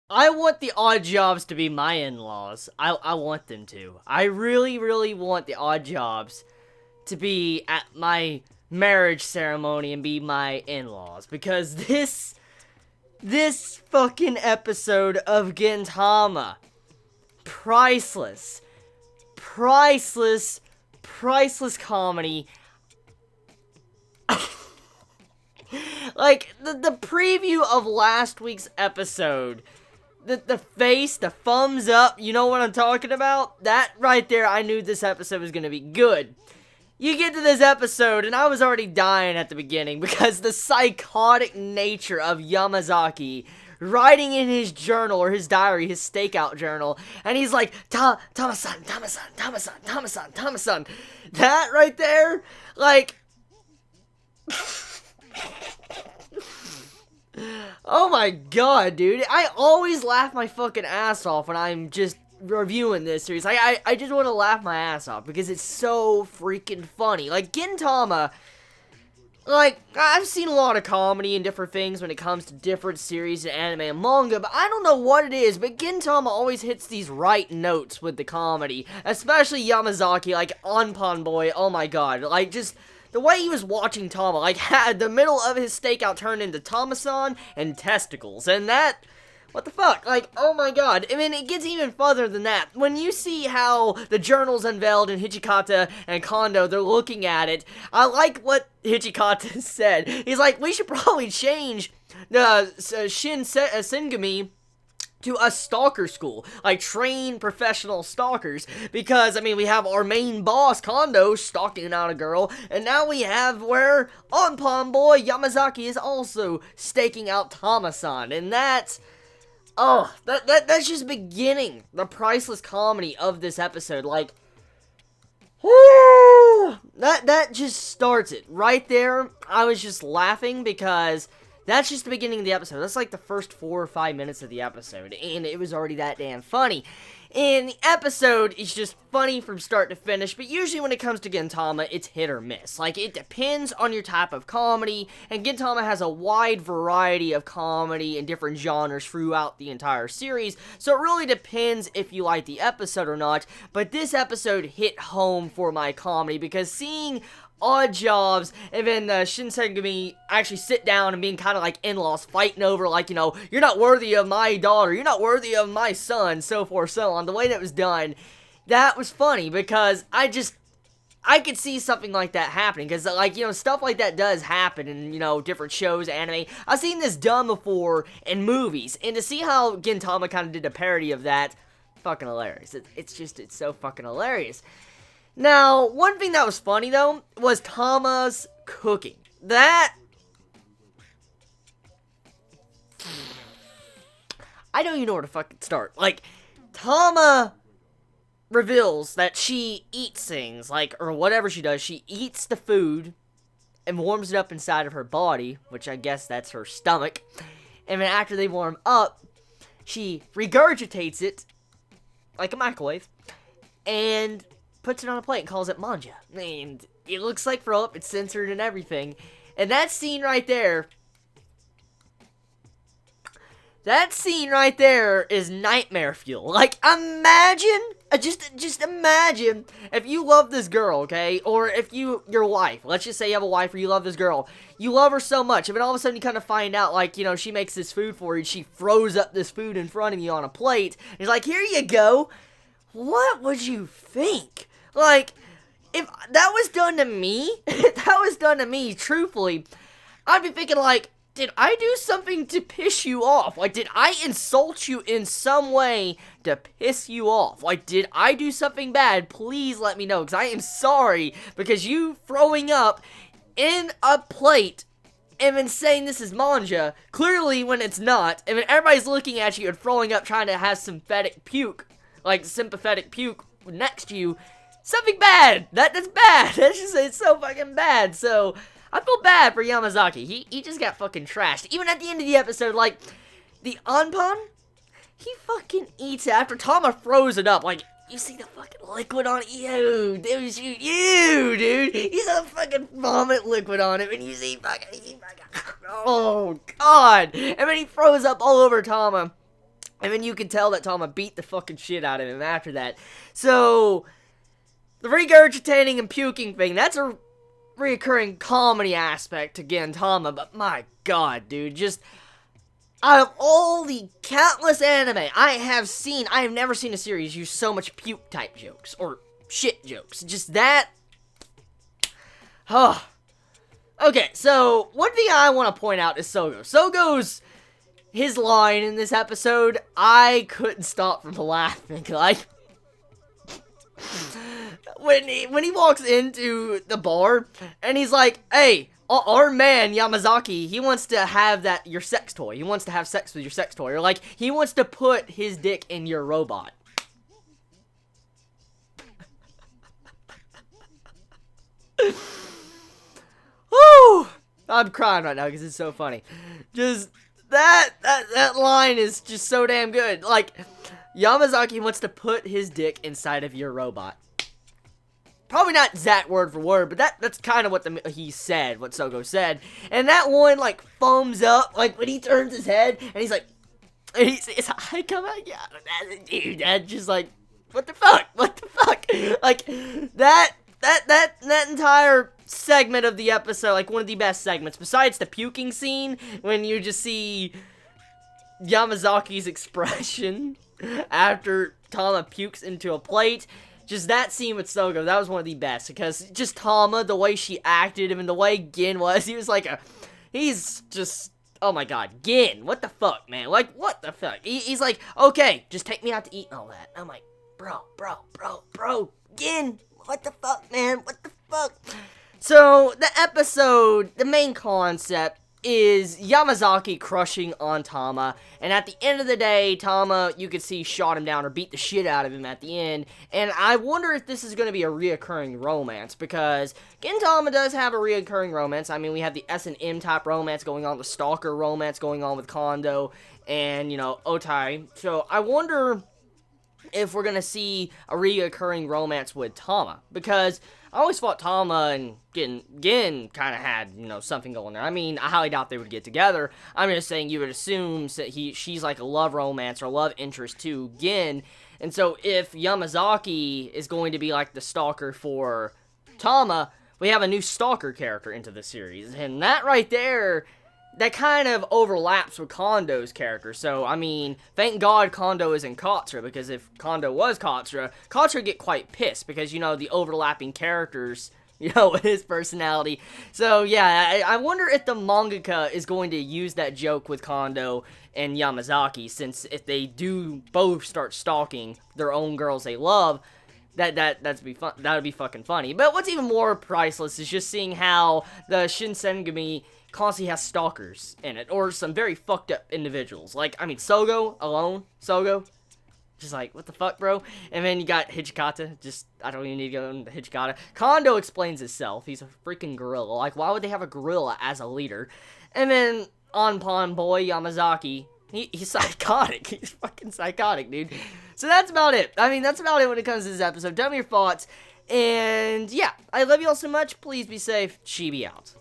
I want the odd jobs to be my in-laws. I want them to. I really, really want the odd jobs to be at my marriage ceremony and be my in-laws. Because this fucking episode of Gintama, priceless, priceless, priceless comedy. Like, the preview of last week's episode, the face, the thumbs up, you know what I'm talking about? That right there, I knew this episode was gonna be good. You get to this episode, and I was already dying at the beginning because the psychotic nature of Yamazaki writing in his journal, or his diary, his stakeout journal, and he's like, Tama-san, Tama-san, Tama-san, Tama-san, Tama-san. That right there, like... Oh my god, dude. I always laugh my fucking ass off when I'm just reviewing this series. I just want to laugh my ass off because it's so freaking funny. Like, Gintama, like, I've seen a lot of comedy and different things when it comes to different series and anime and manga, but I don't know what it is, but Gintama always hits these right notes with the comedy. Especially Yamazaki, like, Anpan Boy, oh my god. Like, just... the way he was watching Tama, like, had the middle of his stakeout turned into Tama-san and testicles, and that, what the fuck, like, oh my god, I mean, it gets even further than that. When you see how the journal's unveiled and Hichikata and Kondo, they're looking at it, I like what Hichikata said. He's like, we should probably change the Sengumi to a stalker school, like train professional stalkers, because, I mean, we have our main boss, Kondo, stalking out a girl, and now we have where Anpan Boy Yamazaki is also staking out Tama-san, and that's, oh, that's just beginning the priceless comedy of this episode, like, whoo, that just starts it, right there. I was just laughing because that's just the beginning of the episode. That's like the first 4 or 5 minutes of the episode, and it was already that damn funny. And the episode is just funny from start to finish, but usually when it comes to Gintama, it's hit or miss. Like, it depends on your type of comedy, and Gintama has a wide variety of comedy and different genres throughout the entire series, so it really depends if you like the episode or not, but this episode hit home for my comedy, because seeing odd jobs, and then Shinsengumi actually sit down and being kind of like in-laws, fighting over, like, you know, you're not worthy of my daughter, you're not worthy of my son, so forth, so on. The way that was done, that was funny, because I could see something like that happening, because, like, you know, stuff like that does happen in, you know, different shows, anime. I've seen this done before in movies, and to see how Gintama kind of did a parody of that, fucking hilarious. It's so fucking hilarious. Now, one thing that was funny, though, was Tama's cooking. That... I don't even know where to fucking start. Like, Tama reveals that she eats things, like, or whatever she does. She eats the food and warms it up inside of her body, which I guess that's her stomach. And then after they warm up, she regurgitates it, like a microwave, and puts it on a plate and calls it manja. And it looks like throw up, it's censored and everything. And that scene right there is nightmare fuel. Like, imagine, just imagine if you love this girl, okay? Or if your wife, let's just say you have a wife or you love this girl. You love her so much, and then all of a sudden you kind of find out, like, you know, she makes this food for you, and she throws up this food in front of you on a plate. And it's like, here you go. What would you think? Like, if that was done to me, truthfully, I'd be thinking, like, did I do something to piss you off? Like, did I insult you in some way to piss you off? Like, did I do something bad? Please let me know, because I am sorry, because you throwing up in a plate and then saying this is manja, clearly when it's not, and then everybody's looking at you and throwing up trying to have sympathetic puke next to you, something bad. That's bad. That's just, it's so fucking bad. So, I feel bad for Yamazaki. He just got fucking trashed. Even at the end of the episode, like, the Anpan, he fucking eats it after Tama throws it up. Like, you see the fucking liquid on it? Ew, dude. You saw fucking vomit liquid on it, and you see fucking, oh, God. And then he throws up all over Tama. And then you can tell that Tama beat the fucking shit out of him after that. So, the regurgitating and puking thing, that's a reoccurring comedy aspect to Gintama, but my god, dude, just out of all the countless anime I have never seen a series use so much puke type jokes, or shit jokes. Just that. Okay, so one thing I want to point out is Sogo. Sogo's, his line in this episode, I couldn't stop from laughing. Like, when he walks into the bar, and he's like, hey, our man, Yamazaki, he wants to have your sex toy. He wants to have sex with your sex toy. Or, like, he wants to put his dick in your robot. Woo! I'm crying right now because it's so funny. Just, that line is just so damn good. Like, Yamazaki wants to put his dick inside of your robot. Probably not exact word for word, but that's kind of what he said, what Sogo said. And that one, like, foams up, like, when he turns his head, and he's like, his eye come out, yeah, dude, that's just like, what the fuck, like, that entire segment of the episode, like, one of the best segments, besides the puking scene, when you just see Yamazaki's expression after Tama pukes into a plate. Just that scene with Sogo, that was one of the best, because just Tama, the way she acted, and the way Gin was, he was like he's just, oh my god, Gin, what the fuck, man, like, what the fuck, he's like, okay, just take me out to eat and all that. I'm like, bro, Gin, what the fuck, man, what the fuck. So, the episode, the main concept is Yamazaki crushing on Tama, and at the end of the day, Tama, you could see, shot him down or beat the shit out of him at the end, and I wonder if this is going to be a reoccurring romance, because Gintama does have a reoccurring romance. I mean, we have the S&M type romance going on, the stalker romance going on with Kondo, and, you know, Otai, so I wonder if we're going to see a reoccurring romance with Tama, because I always thought Tama and Gin kind of had, you know, something going there. I mean, I highly doubt they would get together. I'm just saying you would assume that she's like a love romance or love interest to Gin. And so if Yamazaki is going to be like the stalker for Tama, we have a new stalker character into the series. And that right there, that kind of overlaps with Kondo's character. So, I mean, thank God Kondo isn't Katsura, because if Kondo was Katsura would get quite pissed, because, you know, the overlapping characters, you know, his personality. So, yeah, I wonder if the mangaka is going to use that joke with Kondo and Yamazaki, since if they do both start stalking their own girls they love, that'd be fun. That would be fucking funny. But what's even more priceless is just seeing how the Shinsengumi constantly has stalkers in it, or some very fucked up individuals. Like, I mean, Sogo, just like, what the fuck, bro? And then you got Hijikata, just, I don't even need to go into Hijikata. Kondo explains himself, he's a freaking gorilla. Like, why would they have a gorilla as a leader? And then, Anpon boy, Yamazaki, he's psychotic, he's fucking psychotic, dude. So that's about it. I mean, that's about it when it comes to this episode. Tell me your thoughts, and yeah, I love you all so much, please be safe, Chibi out.